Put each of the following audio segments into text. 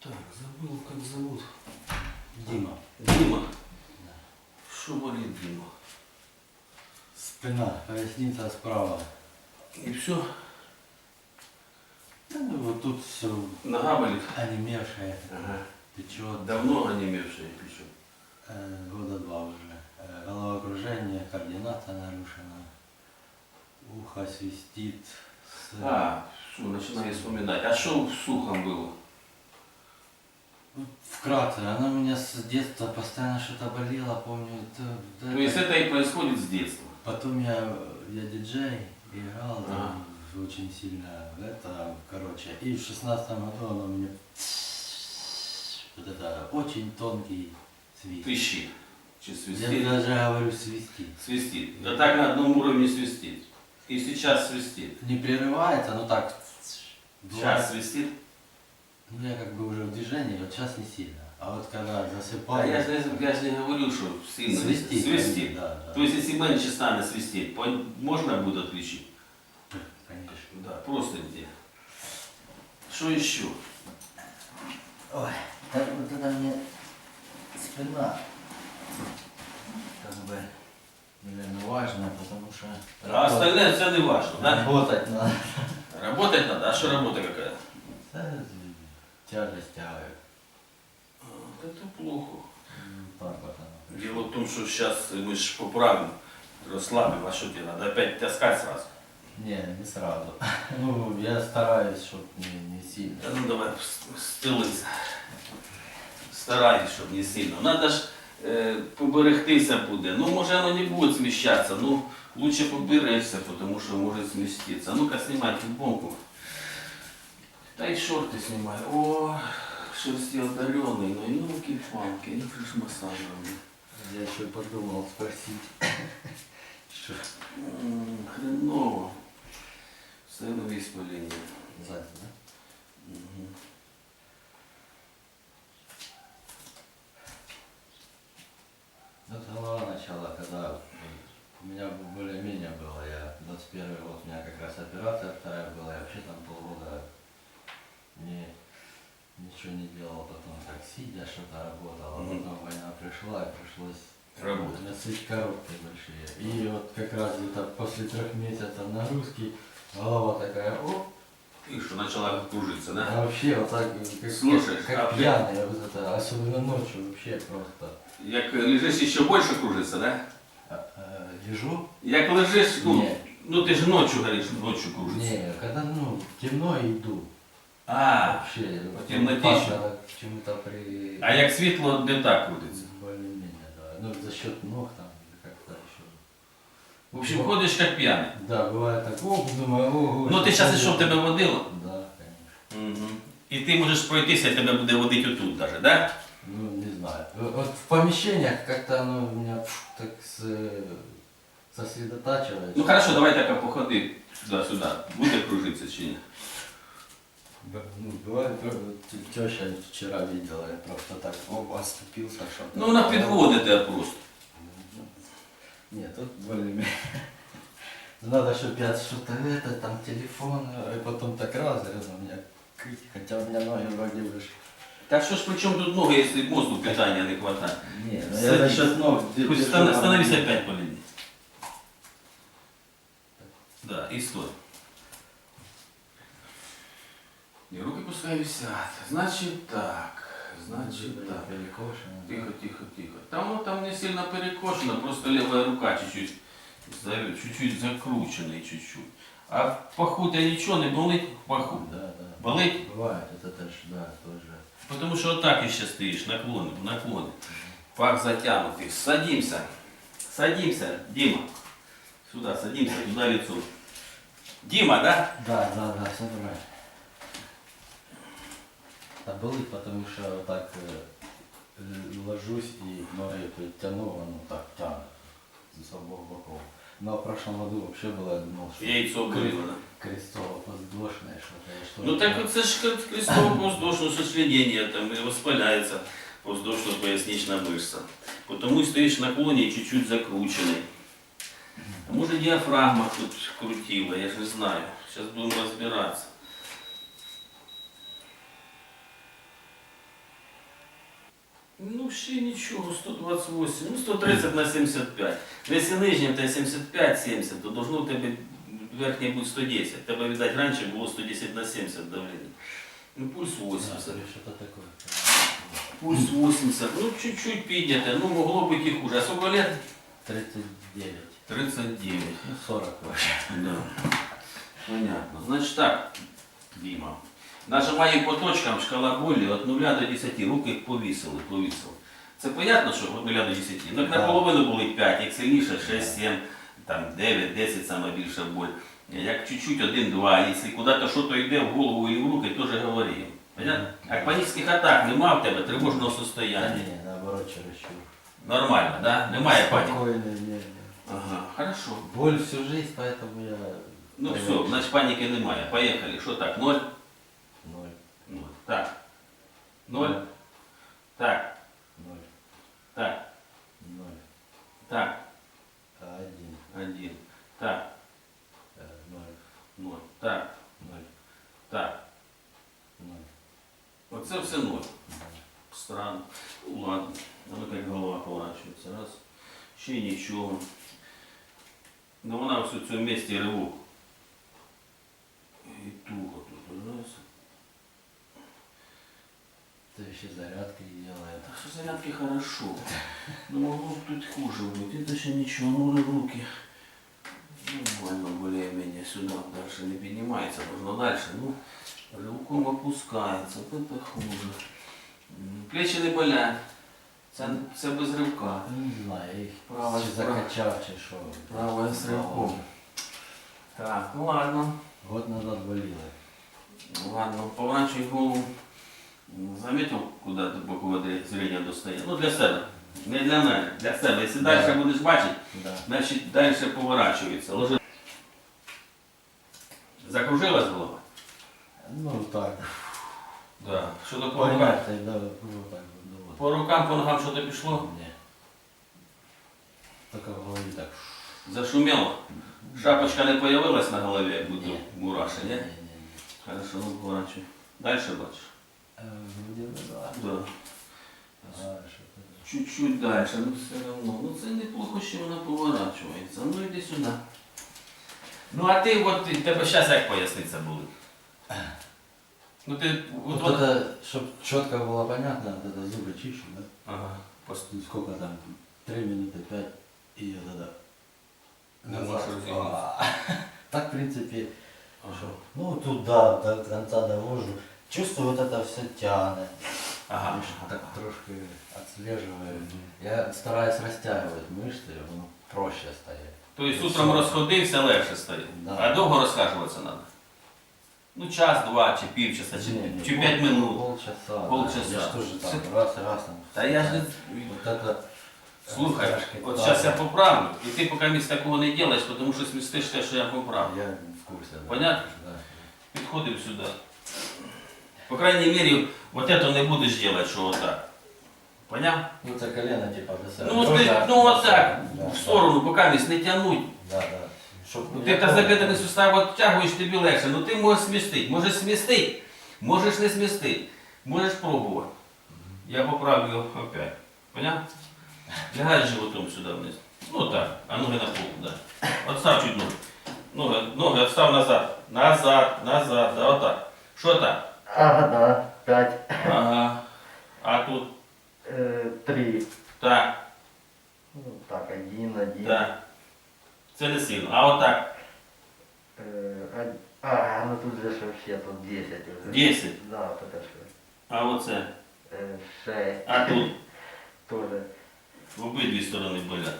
Так, забыл, как зовут. Дима. Дима. Да. Что болит Дима? Спина, поясница справа. И все? Да, ну, вот тут все Нога болит? онемевшее, Ага. течет. Давно онемевшее плечо? Года два уже. Головокружение, координация нарушена. Ухо свистит. Все, начинаю вспоминать. А что с ухом было? Ну, вкратце, оно у меня с детства постоянно что-то болело, помню. То есть это и происходит с детства? Потом я диджей, играл там очень сильно, это, короче. И в 16-м году оно мне вот это очень тонкий свист. Трещит. Чи Я свистит? даже говорю свистит. Свистит. Да так на одном уровне свистит. И сейчас свистит. Не прерывается, но так. Сейчас свистит? Ну я как бы уже в движении, вот сейчас не сильно. А вот когда А засыпаю. я же не говорю, что сильно Свистит. свистит. Да, да. То есть если меньше станет свистеть, можно будет отличить? Конечно. Да, просто где. Что еще? Ой, так вот это мне спина как бы, наверное, важная, потому что А остальное все не важно, да? работать надо. Работать надо? А что работа какая? Да, тяжесть тягаю. Это плохо. Так вот оно. Дело в том, что сейчас мы же поправим, расслабим, а что тебе надо опять таскать сразу? Не сразу. Ну, я стараюсь, чтобы не сильно. Да ну давай, стелись. Старайся, щоб не сильно. Надо ж поберегтися буде. Ну, може воно не буде сміщатися, ну лучше поберегся, тому що може сміститися. Ну-ка, знімай футболку. Та й шорти знімай. О, шерсті отдалений, ну юлки-палки, ну же ж массаж робить. Я еще подумал спросить, что Хреново. Сценові спаління. сзади, да? Угу. Вот голова начала, когда у меня более-менее было, я 21 год, у меня как раз операция вторая была, я вообще там полгода ничего не делал, потом так сидя что-то работал, а потом война пришла и пришлось Работать. носить коробки большие. И вот как раз где-то после 3 месяцев нагрузки голова такая, оп, И что, начала кружиться, да? а вообще вот так, Слушай, как а пьяный, вот это, особенно ночью вообще просто. Як лежиш, ще більше кружиться, да? Лежу? Як лежиш, Ні. ну ти ж ночью говориш, ночью кружиться. Не, когда темно иду. А, Вообще, по темноте папа еще. к чему-то при... а як світло, де так крутиться. Более-менее, да. Ну, за счет ног там, или как-то еще. В общем, ходиш як п'яний. Да, бывает так, думаю, ого. Ну ти зараз що в тебе водило? Да, конечно. Угу. І ти можеш пройтися, і тебе буде водити отут даже, да? Ну, не знаю. Вот в помещениях как-то оно меня так сосредотачивает. Ну хорошо, давай так походи сюди-сюди. Буде кружитися чи ні? Ну, бывает, теща вчера видела, я просто так оступился, что-то. Ну вона підводить тебе просто. Нет, тут более-менее. Надо, чтобы я что-то там телефон, и потом так раз, у меня хотя у меня ноги вроде бы. Так що ж при чому тут ноги, якщо мозку питання не хватає? Не, ну я за счет ног. Хоть становись опять по линии. Да, и стой. И руки пускай висят. Значит так. Значит так. Перекошено. Тихо, тихо, тихо. Там не сильно перекошено, просто левая рука чуть-чуть закрученная чуть-чуть. А в паху тебя ничего не болит? В паху? Да, да. Болит? Бывает, это тоже, да, тоже. Потому что вот так еще стоишь, наклоны. Пах затянутый. Садимся. Садимся, Дима. Сюда садимся, туда лицо. Дима, да? Да, все правильно. А болит, потому что вот так ложусь и ноги тяну, оно так тянет с обоих боков. Но в прошлом году вообще было, я думал, что Яйцо болело, да? крестово-подвздошное что-то. Ну так вот это же крестово-воздушное сочленение, там и воспаляется воздушно-поясничная мышца. Потому и стоишь на наклоне и чуть-чуть закрученный. А может диафрагма тут крутила, я же не знаю. Сейчас будем разбираться. Ну, ще нічого, 128, ну 130 на 75. Якщо нижнє, то 75-70, то должно в тебе верхнє бути 110. Тебе, видать, раніше було 110 на 70 давлення. Ну, пульс 80. Что-то такое. Пульс 80, ну чуть-чуть підняте, ну могло бути і хуже. А сколько лет? 39. 39. Ну, 40 вообще. Да. Понятно. Значить так, Діма. Нажимаю по точкам, шкала болі від 0 до 10, руки повісили. Це понятно, що від 0 до 10? Ну, як Да. наполовину болить 5, як сильніше 6, 7, там 9, 10 саме більша боль. Як чуть-чуть 1, 2, якщо куди-то щось йде в голову і в руки, теж говоримо. Понятно? А панічних атак нема в тебе, тривожного Да состояння. не, наоборот, чересчур. Нормально, да? Немає паніки? Спокойно, не. Ага, хорошо. Боль всю жизнь, поэтому я... Ну все, значить паніки немає. Поїхали. Що так? 0? 0. 0. Так. 0. Так. 0. Так. 0. Так. 1. 1. Так. 0. 0. Так. 0. Так. 0. Оце все 0. Странно. Ну ладно. Воно як голова поворачується. Раз. Ще нічого. Ну вона ось у цьому місці ривок. І туго тут. Раз. Ты еще зарядки делает. Так что зарядки хорошо. Но могло бы тут хуже быть. Это еще ничего, ну руки. Нормально более-менее сюда дальше не поднимается, можно дальше. Ну, рывком опускается. Вот это хуже. Плечи не болять. Це без ривка. Ну, не знаю, я их Право, чи закачав, чи що. Правое с рывком. Так, ну ладно. Год назад боліло. Ладно, поворачивай голову. Заметил, куда ты боковое зрение достає? Ну для себе. Не для мене, для себе. Якщо Да. далі будеш бачити, Да. значить далі поворачується. Ложи. Закружилась голова? Ну так. Да. Що то по рукам? Понятно, да, ну так, ну вот. По рукам, по ногам що то пішло? Не. Только в голове так. Зашумело. Шапочка не появилась на голові, як будто Ні. мураши, ні? Не. Хорошо, ну поворачуй. Далі бачиш? Вроде бы да. Да. А, что-то. Чуть-чуть далі, ну все равно. Ну це неплохо, що вона поворачується. Ну йди сюди. Ну а ти, от, тебе зараз як поясниця були? Ну ти, Вот от, это, чтобы четко было понятно, вот это зубы чищу, да? Ага. Сколько там? 3 минуты, 5 и вот это. Не назад. можешь развернуться. Так, в принципе, Ага. ну туда, до конца довожу. Чувствую, вот это все тянет. Ага. Так трошки отслеживаю. Я стараюсь растягивать мышцы, ну, проще стоять. Тобто утром розходився, легше стає. Да. А довго розхажуватися треба? Ну час, два, чи півчаса, чи 5 минут. Полчаса. Полчаса. Да. Я ж тоже там раз там. Та я ж не... Вот это... Слухай, растяжки, от да. зараз я поправлю, і ти поки місць такого не робиш, тому що смістиш те, що я поправлю. Я в курсе. Да. Понятно? Да. Підходив сюди. По крайней мере, вот это не будеш делать, що отак. Поняв? Ну это колено типа до Ну, от ти, ну отак, Да, в сторону, поки місць не тягнуть. Да, да. Чтоб Ну, ти та зап'ятий сустав оттягуєш, тобі легше. Ну ти можеш смістити. Можеш смістити, можеш не смістити. Можеш пробувати. Я поправлю його опять. Поняв? Лягай животом сюди вниз. Ну так, а ноги на пол, да. Отстав чуть ноги. Ноги отстав назад. Назад, да, отак. Що так? Ага, да. 5. Ага. А тут 3. так, Ну так, 1. так. Це не сильно. А отак. Ну тут же ж вообще тут 10 уже. 10. Да, вот это что. А оце. 6. А тут. Тоже. В обидві сторони болять.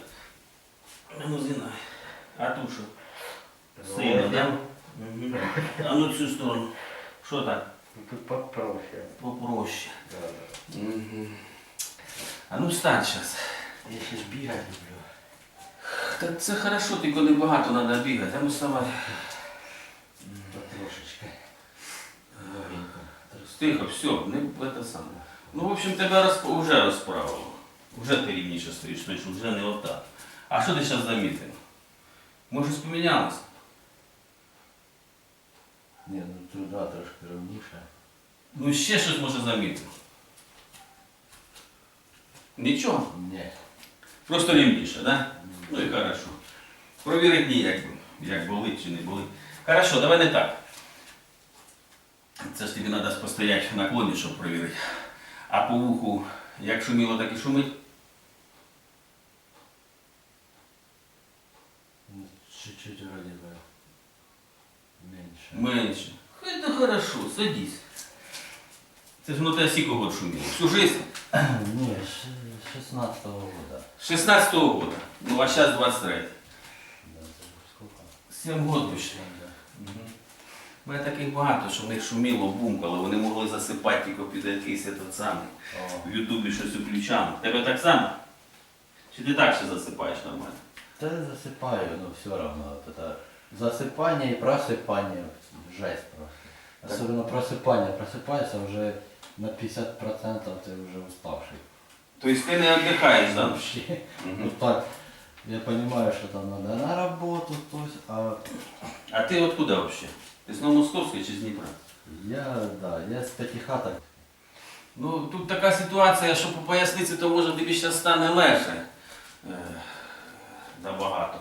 Ну, згинай. А тут що? Сильно, да? Угу. А ну цю сторону. Що так? Ну, тут попроще. Попроще. Да, да. Угу. А ну встань зараз. Я ще ж бігати люблю. Та це хорошо, тільки не багато треба бігати. А ну вставай. Потрошечки. Легенько. Тихо, все, не це саме. Ну, в общем, тебе вже розправило. Вже ти рівніше стоїш, тобто вже не отак. А що ти зараз замітив? Може, щось помінялося? Ні, ну тут да, трошки ровніше. Ну, ще щось може замітити. Нічого? Ні. Просто рівніше, да? Ну і хорошо. Провірить ніяк, як болить чи не болить. Хорошо, давай не так. Це ж тобі треба постояти в наклоні, щоб провірити. А по вуху, як шуміло, так і шумить? Чуть-чуть вроде бы меньше. Менше. Это хорошо, садись. Це ж ну тебе скільки год шуміло? Всю жизнь? Не, 16-го года. С 16-го года. Ну а сейчас 23. Да, это сколько? 7 год почти. Да. У мене таких багато, що в них шуміло, бумкало, вони могли засипати тільки під якийсь этот самий. О. В Ютубі щось включано. Тебе так само? Чи ти так ще засипаєш нормально? Да засыпаю, но все равно. Вот это засыпание и просыпание. Жесть просто. Особенно просыпание. Просыпаешься уже на 50% ты уже уставший. Тобто ти не віддихаєш, да? Вообще. Мгм. Ну так, я понимаю, что там надо на работу, то есть, а А ти откуда взагалі? Ти з Новомосковська чи з Дніпра? я с Пятихаток. Ну, тут така ситуація, що по поясниці, то може тобі зараз стане легше. Набагато.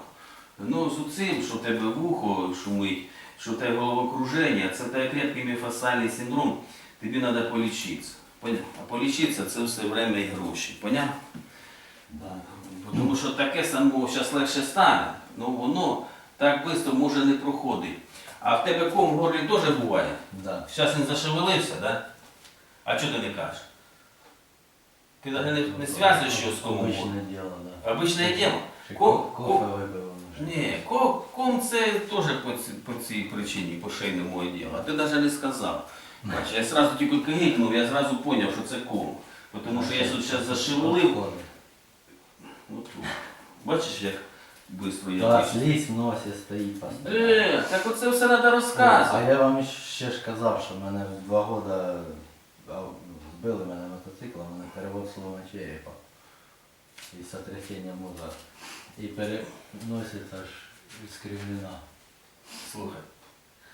Ну, з цим, що в тебе вухо шумить, що в тебе головокруження, це в тебе крепкий міофасціальний синдром, тобі треба полічитися. А полічитися це все время і гроші. Поняв? Да. Тому що таке само зараз легше стане, але воно так швидко може не проходити. А в тебе ком в горлі теж буває. Да. Зараз він зашевелився, да? А чого ти не кажеш? Ти навіть не зв'язуєш що з комом? Обычное дело, да. Обичне діло. Кофе выпил уже. Ні, ком це теж по цій причині, по шийному відділу. А ти навіть не сказав. Бачиш, я одразу тільки кигикнув, я одразу зрозумів, що це ком. Тому що я тут зараз зашевелив. От, бачиш, як швидко я Да, вийшов? слизь в носі стоїть постоянно. Так оце все треба розказувати. А я вам ще ж казав, що мене в 2 года збили мене мотоциклом, мене перевод слова черепа і сотрясіння мозга. І переносить аж скривлена. Слухай,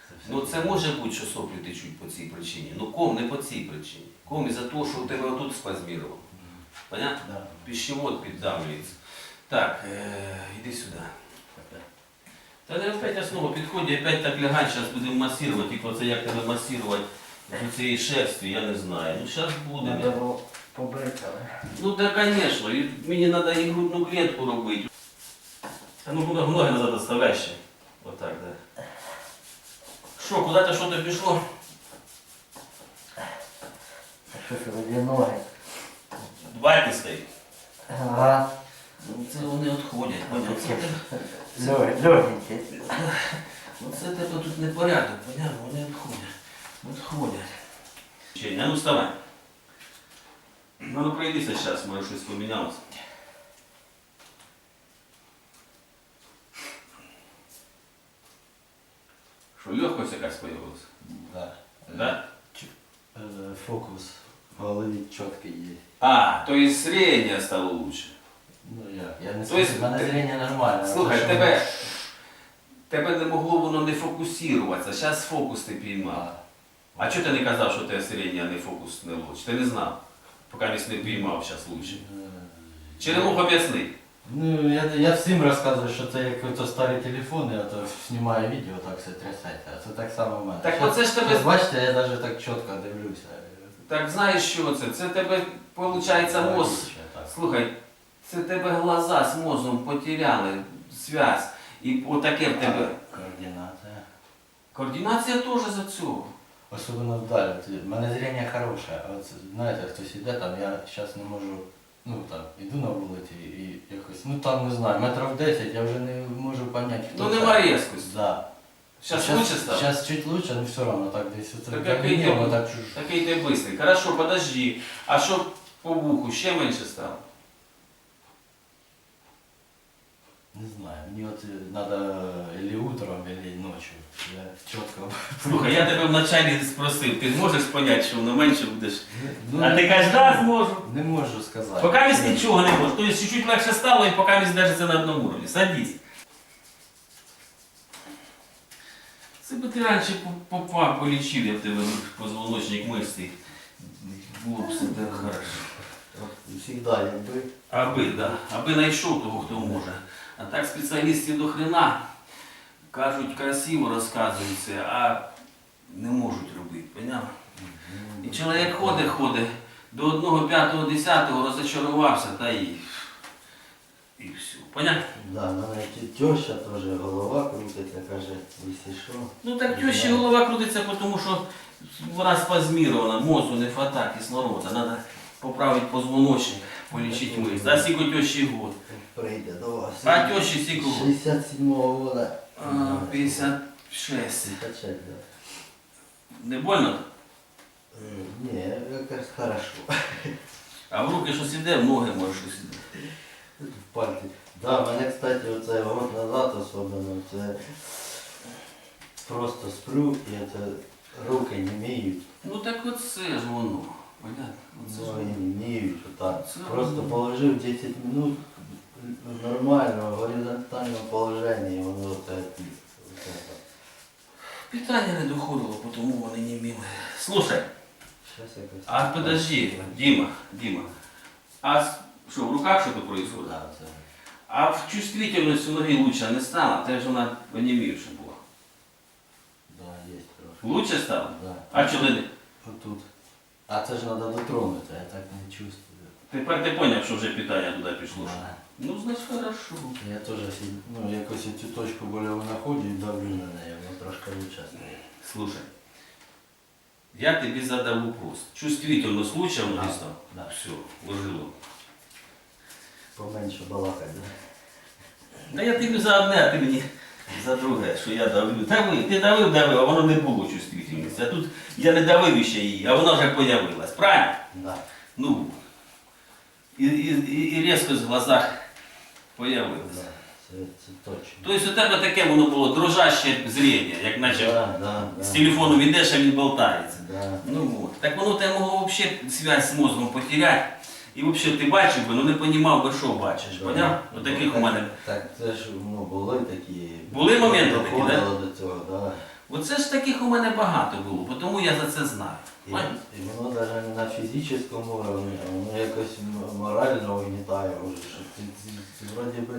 все. ну це може бути, що соплі течуть по цій причині. Ну ком не по цій причині. Ком із-за того, що у тебе отут спазмірував. Понятно? Да. Пищевод піддавлюється. Так, іди сюди. Та не опять основа підходить, опять так лягать, зараз будемо масувати. Тільки оце як тебе масувати до цієї шерсті, я не знаю. Ну зараз буде. Надо було побрити, але... Ну так, звісно, і мені треба і грудну клітку робити. А ну куди ноги назад оставляй ще. Отак, да. Що, куди ти що-то пішло? Що це воді ноги? Батьки стоїть. Ага. Ну це вони відходять, поняв? Легенький. Ну це тебе тут непорядок, поняв? Вони відходять. Відходять. Ще, ну вставай. Ну пройдися зараз, може щось помінялося. Що, легкость якась появилася? Да. Да? Фокус в голові чіткий є. А, то есть зрение стало лучше. Ну я не То есть скажу, в мене ти- зрення нормальне. Слухай, але що тебе не могло воно не фокусуватися, зараз фокус ти піймав. А чого ти не казав, що тебе зрення, а не фокус не лучше? Ти не знав, поки не піймав, зараз лучше. Чи не мог об'яснити? Ну, я всім розказую, що це як ото старі телефони, а то знімаю відео, так все трясеться. А це так само в мене. Так Щас- оце ж тебе- щас бачите, я навіть так чітко дивлюся. Так знаєш що це? Це тебе, виходить, мозг. Так. Слухай, це тебе глаза з мозгом потеряли, зв'язь. І отаке в тебе. Координація. Координація теж за цього. Особливо вдалі. У мене зрення хороше, а от, знаєте, хтось іде там, я зараз не можу, ну там, іду на вулиці і якось, ну там не знаю, метрів 10 я вже не можу поняти, хто Ну це. нема різкості. Да. Зараз лучше стало? Сейчас чуть лучше, но все равно так десь. Так який ти, так такий ти бистрий. Хорошо, подожди. А що по вуху ще менше стало? не знаю, мені от надо или утром, или ночью. Я чітко. Слухай, я тебе вначалі спросив, ти зможеш зрозуміти, що воно менше будеш? Ну, А ти кажеш, да, зможу. не можу сказати. Поки місь нічого не можеш. Тобто чуть-чуть легше стало і поки місь держиться на одному рівні. Садись. Це би ти раніше попа полічив, я в тебе позвоночник мишці. Було б все так хорошо. всегда якби. Аби знайшов того, хто може. А так спеціалістів до хрена кажуть, красиво розказують це, а не можуть робити, поняв? І чоловік ходить, до 1, 5, 10 розочарувався, та і все. Понятно? Да, мене теща теж голова крутиться, каже, якщо що. Ну так тещі голова крутиться, тому що вона спазмірована, мозку не хватає кислорода. Треба поправити позвоночник, полічити мишці. А скільки тещі год? Прийде до вас. А тещі скільки год? 67-го года. 56. 56, да. Не больно? Ні, якось хорошо. А в руки щось іде, в ноги може щось іде. В пальці. Да, мене, кстати, оце год назад особливо, це просто сплю і це руки не міють. Ну так оце ж воно. Понятно? Оце ж Ноги воно. не міють, отак. Це Просто воно. положив 10 минут в нормальному, горизонтальному положенні, і воно оце. Питання не доходило, тому вони не міли. Слушай, Щас якось. а подожди, Дима. А що, в руках що-то происходит? Да, це. А в чувствительность у ноги лучше не стала, теж вона онімівша була. Да, є трошки. Лучше стало? Да. А чого не? Отут. А це ж треба дотронути, я так не чувствую. Тепер ти зрозумів, що вже питання туди пішло. Да. Ну, значить, хорошо. Я теж якось цю точку болеву знаходжу і давлю на неї, воно трошки лучше стає. Слушай, я тобі задав вопрос. Чувствительность лучше в ноги Да, стала? да. Все, ложило. Поменше балакать, да? Да я тобі за одне, а ти мені за друге, що я давлю. Ти давив, а воно не було чувствительності. А тут я не давив ще її, а вона вже появилась. Правильно? Да. Ну, і різко з глазах появилась. Да. Це точно. Тобто у тебе таке воно було дрожаще зріння, як наче Да. з телефону йдеш, а він болтається. Да. Ну от. Так воно тебе могло взагалі зв'язь з мозгом потеряти. І взагалі ти бачив би, ну не розумів би, що бачиш. Да. Поняв? От таких у мене. Так це ж були такі. Були моменти такі, доходило до цього, да. Оце ж таких у мене багато було, тому я за це знаю. І воно навіть не на фізичному рівні, а воно якось морально угнітає вже, що ти вроді би.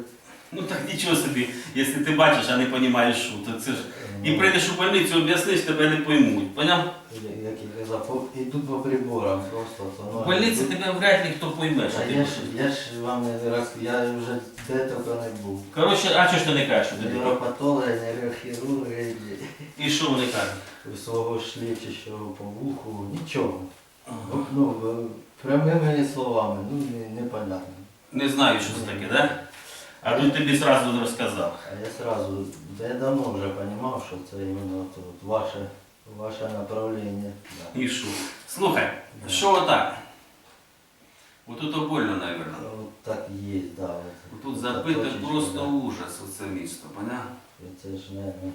Ну так нічого собі, якщо ти бачиш, а не розумієш, що, то це ж. І прийдеш у больницю, об'ясниш, тебе не поймуть. Поняв? Як я казав, йдуть по приборам просто. В больниці тебе вряд ли хто пойме, що А ти я хочеш. ж вам не раз, я вже де тільки не був. Коротше, а чого ж ти не кажеш, що ти не хочеш? Невропатологи, нейрохірурги, І що вони кажуть? у свого шлічищого по вуху, нічого. Ага. Ну, прямими словами, ну непонятно. Не знаю, що це таке, да? А тут тобі зразу розказав. А я сразу, да я давно вже розумів, що це іменно от ваше направлення. Да. І що? Слухай, що отак? Отут больно, мабуть. От так і є, да. От, Тут запити точечка, просто да. ужас, оце місто, поняв? Це ж, наверное,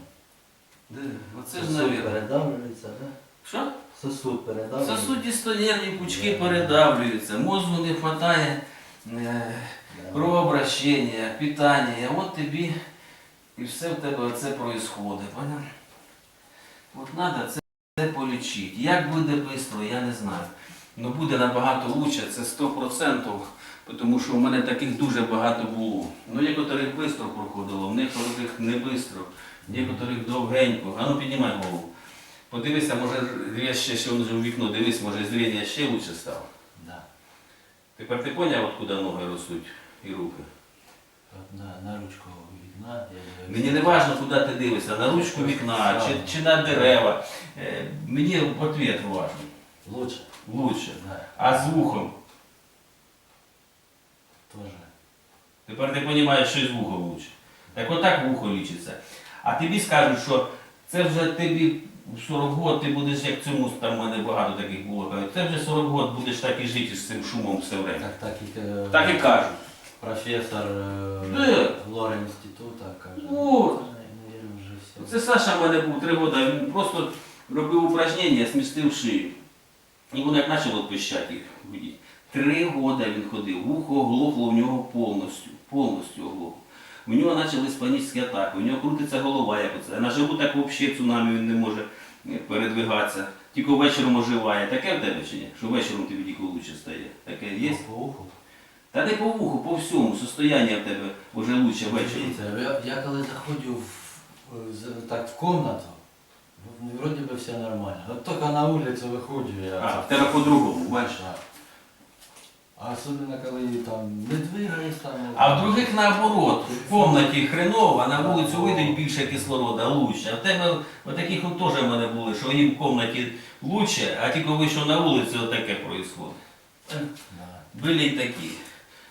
Де? Оце ж, сосуд мабуть. передавлюється, да? Що? Сосуд передавлюється. Сосудисто-нервні пучки передавлюються, мозку не вистачає кровообращення, питання, от тобі і все в тебе оце происходить, поняв? От треба це полічити. Як буде швидко, я не знаю. Ну буде набагато краще, це 100%, тому що в мене таких дуже багато було. Ну, некоторих швидко проходило, в некоторих не швидко, в некоторих довгенько. А ну піднімай голову. Подивися, може, я ще воно вже в вікно дивись, може зріння ще краще стало. Да. Тепер ти зрозумів, откуда ноги ростуть і руки? От на ручку вікна. Мені не важливо, куди ти дивишся, на ручку вікна чи на дерева. Мені відповідь важливий. Лучше. Лучше. Да. А з вухом? Тоже. Тепер ти розумієш, що з вухом лучше. Так отак вухо лічиться. А тобі скажуть, що це вже тобі в 40 років ти будеш, як цьому, там в мене багато таких було, кажуть, це вже 40 років будеш так і жити з цим шумом все время. Так і кажуть. Професор Де? Лора інститута каже. От. Я вірю, вже все. Це Саша в мене був 3 роки, він просто робив упражнення, смістив шию. І воно як почало пищати їх гудіти. 3 роки він ходив, вухо оглохло в нього повністю оглохло. У нього почались панічні атаки, у нього крутиться голова як оце. А на живу так взагалі цунамі він не може передвигатися. Тільки вечором оживає. Таке в тебе чи ні? Що вечором тобі тільки краще стає? Таке є? По уху. Та не по вуху, по всьому, состояние в тебе вже лучше ввечері. Дивіться, я коли заходжу так в комнату, вроде бы все нормально. Вот только на улицу выходжу, я... А, в тебе по-другому, бачиш. Да. А особенно коли там не двигаюсь там... А в других наоборот, в комнаті хреново, а на вулицю вийдуть більше кислорода, лучше. А в тебе отаких от теж в мене були, що їм в комнаті лучше, а тільки вийшов на вулицю, отаке происходит. Да. Были и такие.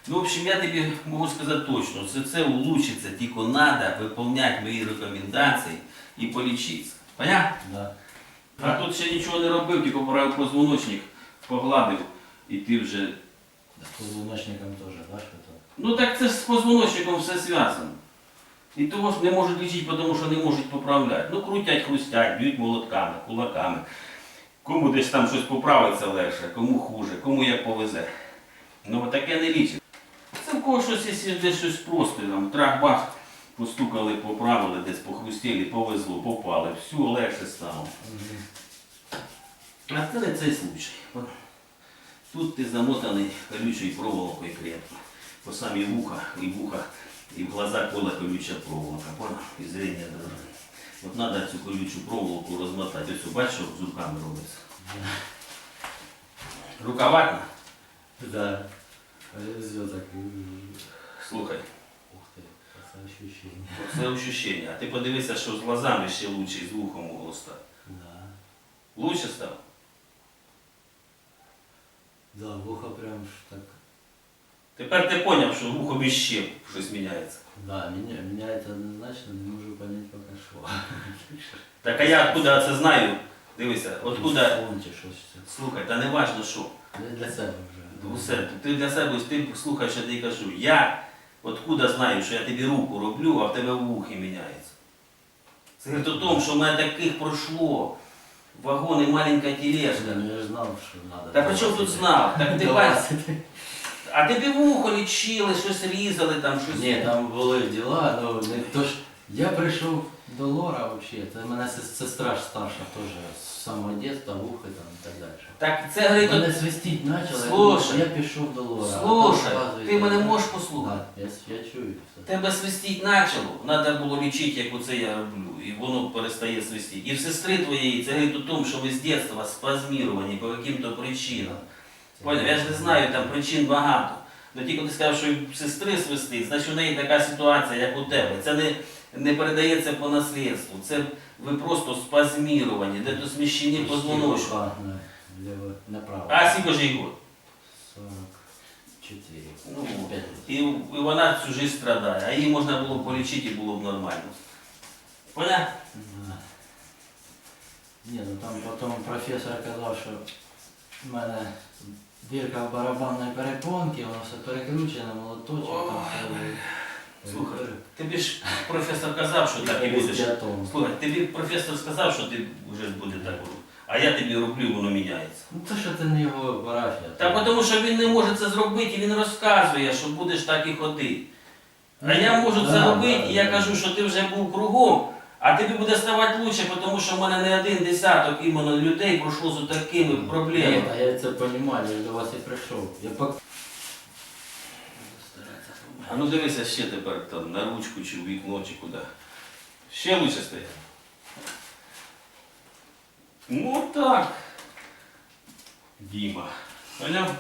Ну, в общем, я тебе могу сказать точно, что це улучшиться, тільки надо выполнять мої рекомендації і полічитися. Понятно? Да. А тут ще нічого не робив, тільки поправив позвоночник, погладив, і ти вже... С позвоночником тоже, да, что-то? Ну так це ж з позвоночником все зв'язано. І того ж не можуть лічити, тому що не можуть поправляти. Ну крутять, хрустять, б'ють молотками, кулаками. Кому десь там щось поправиться легше, кому хуже, кому як повезе. Ну таке не лічить. Це в кого щось, якщо десь щось просто, там трах-бах, постукали, поправили, десь похрустіли, повезло, попали, все легше стало. А це не цей случай. Тут ти замотаний колючою проволокою крепко. По самі вуха, і в глаза кола колюча проволока. Понял? І зрення дрожить. От треба цю колючу проволоку розмотати. Ось бачиш, що з руками робиться. Рукаватна? Да. Все так... Слухай, Ух ты, это ощущение. це ощущення. А ти подивися, що з глазами ще лучше, і з вухом могло стати. Да. Лучше стало? Да, вухо прям так... Тепер ти зрозумів, що вухом іще щось міняється. Да, меня это однозначно не можу понять пока что. Так а я откуда це знаю? Дивися, откуда... Помните, що це? Слухай, та не важно що. Я для себе вже. Усе, ти для себе, ти слухай, що я тобі кажу. Я откуда знаю, що я тобі руку роблю, а в тебе вухи міняються. Це говорить о тому, що в мене таких пройшло. Вагон і маленька тележка. Да, ну я ж знав, що треба. Та при чому тут знав? Так ти бачиш. А тобі вухо лічили, щось різали там, щось. Ні, там були діла, ну не то ж. Я прийшов до Лора взагалі, це мене сестра ж старша теж з самого дитинства, вухи там і так далі. Так це говорить, Мене свистіть почало, Слушай, я пішов до Лора. слушай, а там, ти мене оказується, можеш послухати? Да, я чую. Тебе свистіть почало, треба було лічити, як оце я роблю, і воно перестає свистіти. І в сестри твоєї це говорить о тому, що ви з дитинства спазміровані по яким-то причинам. Поняв? Я ж не знаю, там причин багато. Но тільки ти сказав, що в сестри свистить, значить у неї така ситуація, як у тебе. Це не передається по наслідству. Це ви просто спазміровані, де то сміщені позвоночника. Влево, направо. А скільки ж їй год? 44. Ну, 5. і вона всю життя страдає, а її можна було б полічити і було б нормально. Понятно? Да. Ні, ну там потім професор казав, що в мене дірка в барабанної перепонки, воно все перекручено, молоточок, там все. Слухай, тобі ж професор казав, що так і будеш. Слухай, тобі професор сказав, що ти вже буде так робити. А я тобі роблю, воно міняється. Ну то що це не його парафія. Та тому що він не може це зробити, і він розказує, що будеш так і ходити. А я можу це робити, і я кажу, що ти вже був кругом, а тобі буде ставати краще, тому що в мене не один десяток іменно людей пройшло з такими Ні, проблемами. а я це розумію, я ж до вас і прийшов. Я А ну дивися ще тепер там на ручку чи в вікно, чи куди. Ще лучше стоять. Ну так. Діма. Поняв?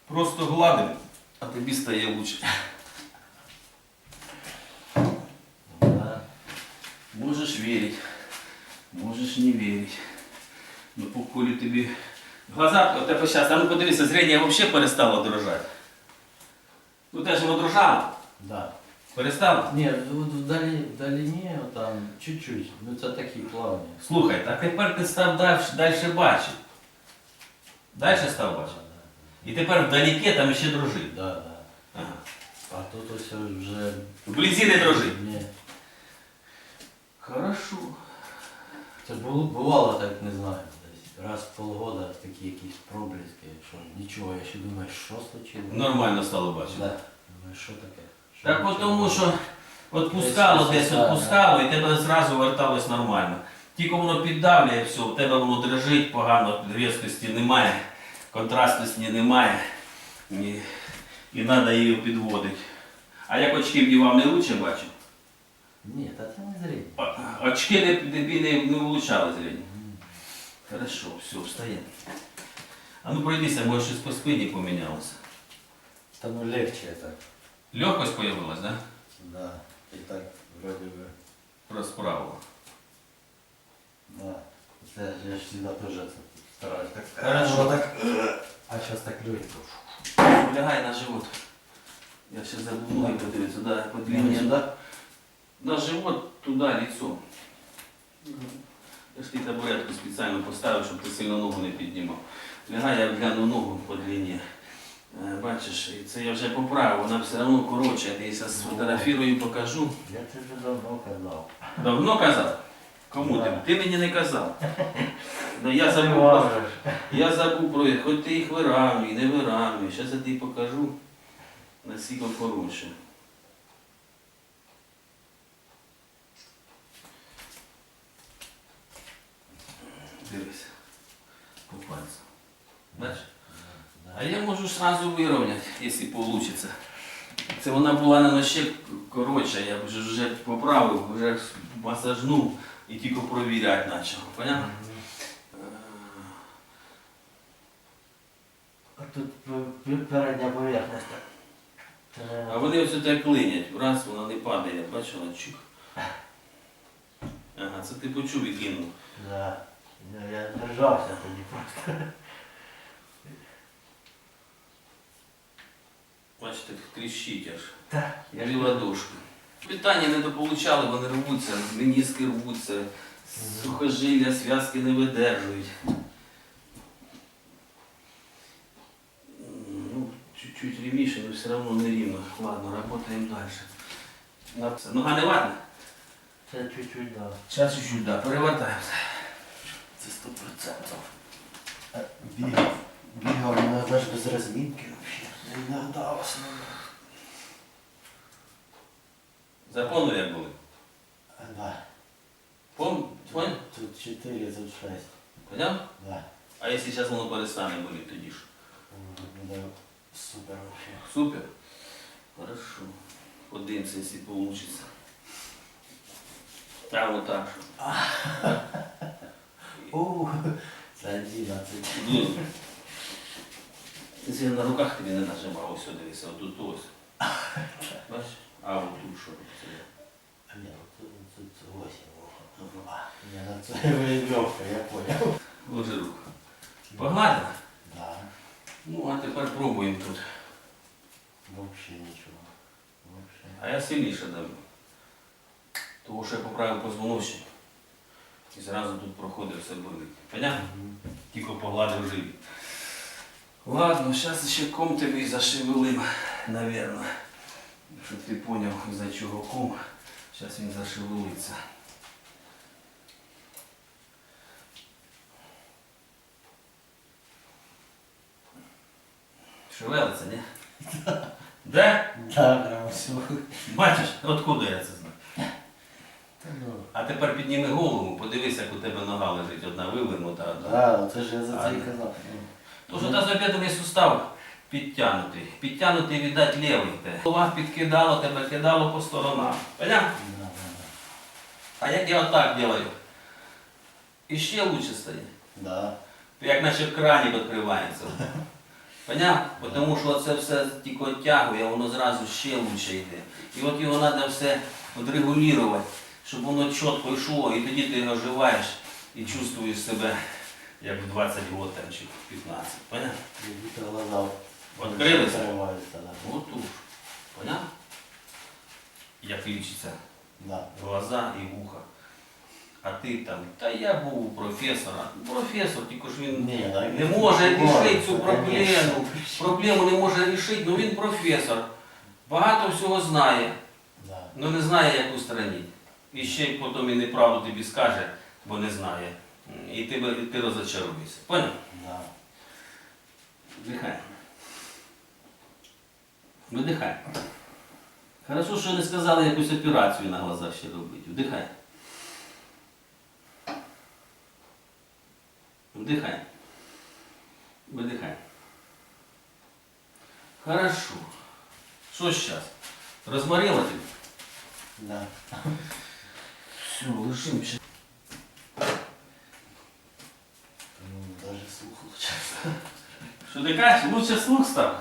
Просто гладимо, а тобі стає лучше. Да. Можеш вірити, можеш не вірити. Ну поколі тобі. Глаза у тебе зараз, а ну подивися, зрення взагалі перестало дрожати. Ну те ж воно дрожало. Да. Перестало? Ні, вдалині там чуть-чуть, ну це такі плавні. Слухай, а тепер ти став далі бачити. Далі став бачити. І тепер вдалеке там ще дрожить. Да, да. Ага. А тут ось вже... Вблизі не дрожить. Ні. Хорошо. Це ж бувало так, не знаю, десь раз в полгода такі якісь проблески, що нічого, я ще думаю, що случилось? Нормально стало бачити. Да. Думаю, що таке? Що Так нічого? тому що відпускало десь, відпускало, і тебе зразу верталось нормально. Тільки воно піддавлює все, в тебе воно дрожить погано, різкості немає, контрастності немає. і треба її підводити. А як очки вдівав, не лучше бачив? Ні, та це не зріння. Очки не влучали зрення. Хорошо, все, встаємо. А ну пройдися, може щось по спині помінялося. Та ну легче так. Легкость появилась, да? Да. І так вроде би. Розправила. Да. Це я ж всегда тоже стараюсь так. Хорошо. Так. А зараз так легко. Лягай на живот. Я сейчас забыл ноги подивиться, да, по длине. Сюда? На живот, туда, лицо. Я ж ти табуретку спеціально поставив, щоб ти сильно ногу не піднімав. Лягай, я гляну ногу по длині. Бачиш, і це я вже поправив, вона все одно коротша. Я її зараз сфотографірую і покажу. Я це вже давно казав. Давно казав? Кому ти? Да. Ти мені не казав. Да, я Ти забув, можеш. я забув про їх, хоч ти їх виравнюй, не виравнюй. Зараз я тобі покажу, наскільки коротше. Дивись, по пальцю. Бачиш? А я можу сразу вирівняти, якщо вийде. Це вона була на ще коротша, я вже поправив, вже масажнув і тільки провіряти почав. Понятно? А тут передня поверхність. А вони ось так клинять, раз вона не падає, бачила, чух. Ага, це ти почув і кинув. Да. Я держався тоді просто. Бачите, тріщить аж. Так. Дві ладошки. Питання не дополучали, вони рвуться, меніски рвуться, сухожилля, зв'язки не видержують. Ну, чуть-чуть рівніше, але все одно не рівно. Ладно, працюємо далі. Нога не ватна? Це чуть-чуть, да. Зараз чуть-чуть, да, перевертаємося. Це 100%. Бігав, навіть без розмінки взагалі. Іногда в основному. Запомнили, як були? Да. Понял? Тут 4, тут 6. Понял? Да. А якщо зараз воно перестане боліти, тоді ж? Буде супер вообще. Супер. Хорошо. Подивимося, якщо вийде. А вот так що. Це 11. Ну, ти на руках тобі не нажимав, ось дивися, отут ось. Бачиш? А от тут що? А ні, тут 8. Ні, це веревка, я понял. Ложи руку. Погладила? Да. Ну, а тепер пробуємо тут. Вообще нічого. Вообще. А я сильніше давлю. Тому що я поправив позвоночник. І зразу тут проходить все болить. Понятно? Тільки погладив живіт. Ладно, зараз ще ком тобі зашевелим, наверное. Щоб ти поняв, за чого ком. Зараз він зашевелиться. Шевелиться, ні? Да? Да, прям все. Бачиш, откуда я це знаю? Ну, А тепер підніми голову, подивись, як у тебе нога лежить, одна вивернута, одна. да, це ж я за це і казав. Тож тазобедрний сустав підтягнутий. Підтягнутий, віддать, лівий те. Голова підкидало, тебе кидало по сторонам. Понятно? Да. А як я отак делаю? І ще лучше стає. Да. Як наче краник відкривається. Понятно? Тому що це все тільки оттягує, воно зразу ще лучше йде. І от його треба все регулювати, щоб воно чітко йшло, і тоді ти його вживаєш і чувствуєш себе як в 20 років там, чи в 15. Понятно? Будто глаза Відкрилися? відкриваються, да. Отут. Понятно? Як лічиться Да. глаза і вуха. А ти там, та я був у професора. Професор, тільки ж він Ні, да, не може рішити цю це, проблему. конечно. Проблему не може рішити, ну він професор. Багато всього знає, Да. але не знає, як устранити. І ще й потім і неправду тобі скаже, бо не знає. І ти розочаруєшся. Поняв? Да. Вдихай. Видихай. Хорошо, що не сказали якусь операцію на глазах ще робити. Вдихай. Вдихай. Видихай. Хорошо. Что сейчас? Разморила тебя? Да. Все, лежим. Ну, даже слух лучше. Что ты кажешь? Лучше слух стал?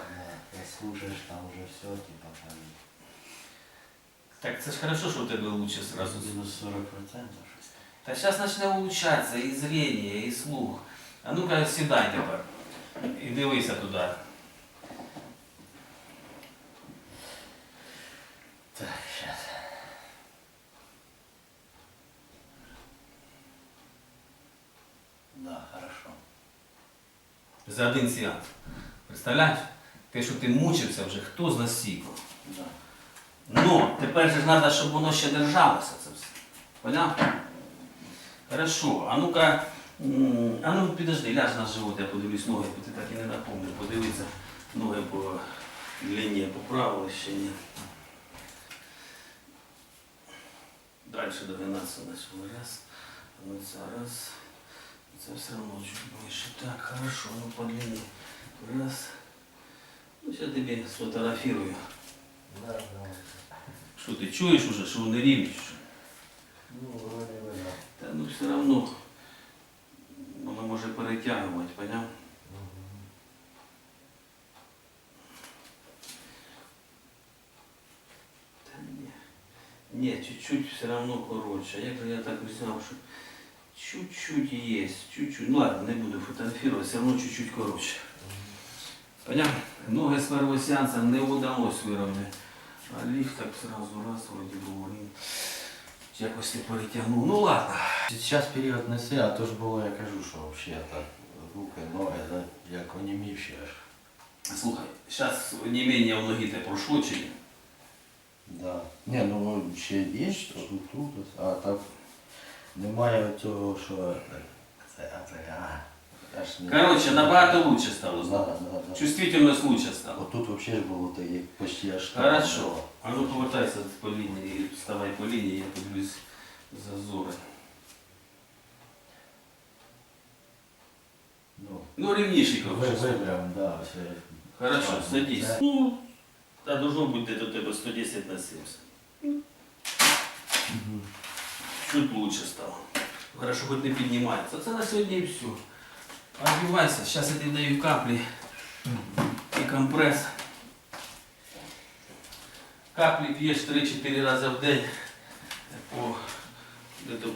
Да, слушаешь, там уже все, типа, там Так це ж хорошо, що у тебе лучше сразу. минус 40% щось. Та зараз почне улучшатися і зрение, і слух. А ну-ка сідай тепер. І дивися туди. Так, сейчас. Да, хорошо. За один сеанс. Представляєш? Те, що ти мучився вже, хто зна скільки. Да. Ну, тепер же ж треба, щоб воно ще держалося це все. Поняв? Хорошо. А ну-ка, а ну підожди, ляж на живот, я подивлюсь ноги, бо ти так і не напомнив. Подивися, ноги по длині поправили ще ні. Дальше до 12 начало. Раз. Ну це раз. Це все одно чуть ближче. Так, хорошо, ну по длині. Раз. Ну, сейчас тебе сфотографирую. Да, да. Что ты чуешь уже, что он рівні? Ну, вроде бы, да. Та ну все равно воно може перетягувати, поняв? Та ні. Ні, чуть-чуть все равно коротше. Як же я так взяв, що чуть-чуть є, чуть-чуть. Ну ладно, не буду фотографувати, все равно чуть-чуть коротше. Поняв? Ноги з першого сеансу не удалось виробити. А ліфт так сразу раз, вроді був. Якось не перетягнув. Ну ладно. Сейчас період неси, а то ж було, я кажу, що взагалі так руки, ноги, да, як онімівші аж. Слухай, зараз оніміння в ноги те пройшло чи ні? Да. Ні, ну ще є що тут, а так немає цього, що аж не... Коротше, набагато лучше стало. Да, да, да. Чувствительність лучше стала. Отут взагалі було так, як почти аж так. Хорошо. А ну повертайся по лінії, вставай по лінії, я подивлюсь зазори. Ну, рівніший, коротше. Вибрав, да, все. Хорошо, Ладно, садись. да. Ну, та должно бути до тебе 110 на 70. Чуть лучше стало. Хорошо, хоть не піднімається. Це на сьогодні і все. Одівайся, зараз я тобі даю каплі і компрес. Каплі п'єш 3-4 рази в день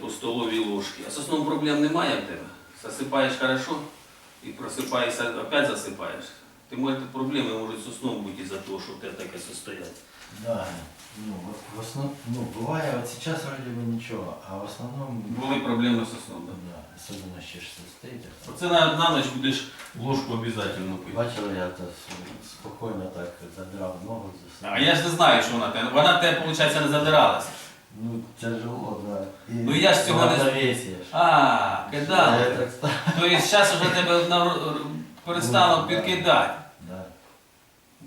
по столовій ложці. А з основним проблем немає в тебе. Засипаєш хорошо і просипаєшся, опять засипаєш. Ти можеш проблеми можуть з сном бути із-за того, що в тебе таке состояние. Да, ну, в основном, ну, бывает, вот сейчас вроде бы ничего, а в основном... Були проблеми з сном, так? Да, особенно ще ж состоит. Оце на ніч будеш ложку обов'язково пити. Бачила, я то спокійно так задрав ногу за А я ж не знаю, що вона тебе. Вона тебе, виходить, не задиралася. Ну, тяжело, да. І Ну, я ж цього не- равновесие ж. А, кидала. Я тебе. так став. Тобто зараз вже тебе перестало Ну, да. підкидати. Да,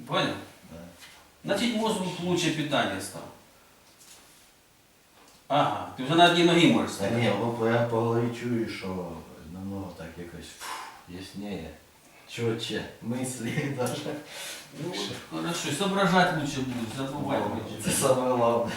Понял? да. Значить мозку лучше питання стало. Ага, ти вже на одній ногі можеш Та стати. ні, я по голові чую, що намного так якось ясніє, чотче, мислі даже. Ну, хорошо, соображати лучше будеш, забувати. Це саме головне.